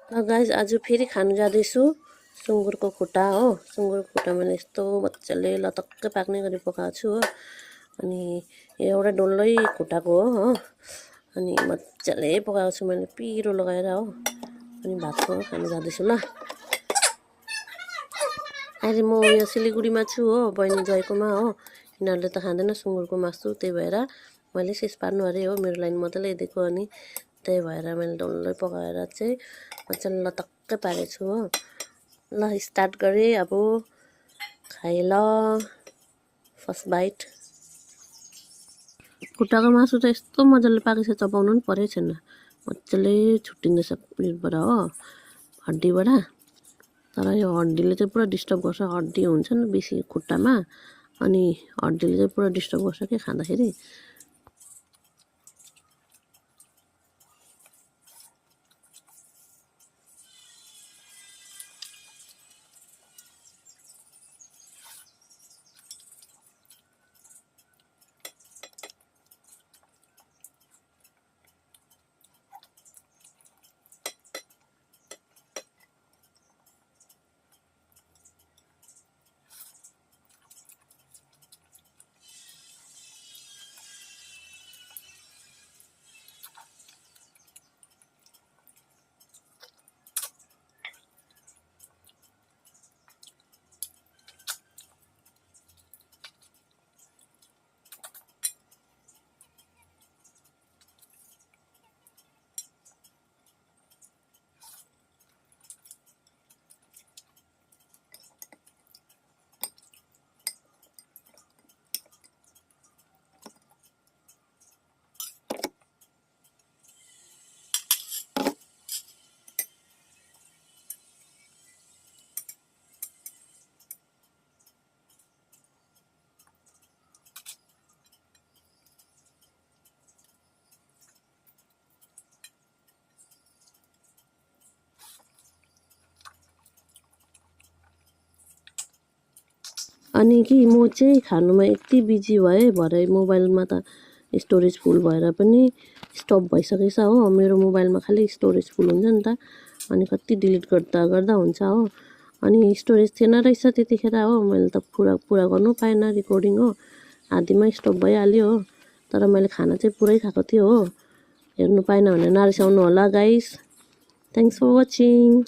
ल गाइस आज फेरि खानु जाँदैछु सुँगुरको खुट्टा हो। सुँगुरको खुट्टा मैले यस्तो मजाले लतक्कै पाक्ने गरी पकाएको छु हो। अनि यो एउटा डल्लै खुट्टाको हो अनि मजाले पकाएको छु मैले पिरो लगाएर हो। अनि भातसँग खानु जाँदैछु ल। अहिले म यो सिलगढीमा छु हो, बहिनी ज्वाइँकोमा हो। यिनीहरूले त खाँदैन सुँगुरको मासु, त्यही भएर मैले सिस पार्नु अरे हो, मेरो लागि मात्रै ल्याइदिएको। अनि त्यही भएर मैले डल्लै पकाएर चाहिँ मजाले लतक्कै पारेको छु हो। ल स्टार्ट गरेँ अब, खाएँ ल फर्स्ट बाइट। खुट्टाको मासु त यस्तो मजाले पाकेको छ, चपाउनु पनि परेको छैन, मजाले छुट्टिँदैछ उयोबाट हो, हड्डीबाट। तर यो हड्डीले चाहिँ पुरा डिस्टर्ब गर्छ, हड्डी हुन्छ नि बेसी खुट्टामा, अनि हड्डीले चाहिँ पुरा डिस्टर्ब गर्छ के खाँदाखेरि। अनि कि म चाहिँ खानुमा यति बिजी भएँ, भरे मोबाइलमा त स्टोरेज फुल भएर पनि स्टप भइसकेछ हो। मेरो मोबाइलमा खालि स्टोरेज फुल हुन्छ नि त, अनि कति डिलिट गर्दा गर्दा हुन्छ हो। अनि स्टोरेज थिएन रहेछ त्यतिखेर हो, मैले त पुरा गर्नु पाएन रेकर्डिङ हो, आधीमा स्टप भइहाल्यो हो। तर मैले खाना चाहिँ पुरै खाएको थियो हो। हेर्नु पाएन भने नरिसाउनु होला गाइस। Thanks for watching.